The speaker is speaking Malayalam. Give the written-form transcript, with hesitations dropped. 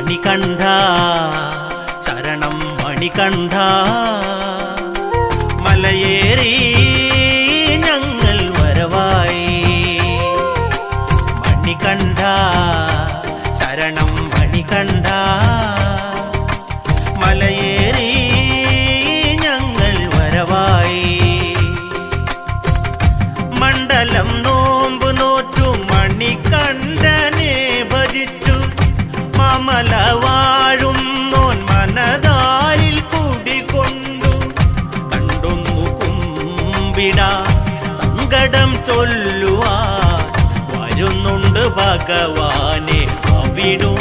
മണികണ്ഠ ശരണം മണികണ്ഠ മലയേറി ഞങ്ങൾ വരവായി മണികണ്ഠ ശരണം മണികണ്ഠ മലയേറി ഞങ്ങൾ വരവായി മണ്ഡലം നോമ്പ് നോറ്റു മണികണ്ഠനെ ഭജിച്ചു മാമല വാഴുന്നോൻ മനതാരിൽ കുടികൊണ്ടു കണ്ടൊന്നു കുമ്പിടാ സങ്കടം ചൊല്ലുവാൻ വരുന്നുണ്ട് ഭഗവാനെ അവിടും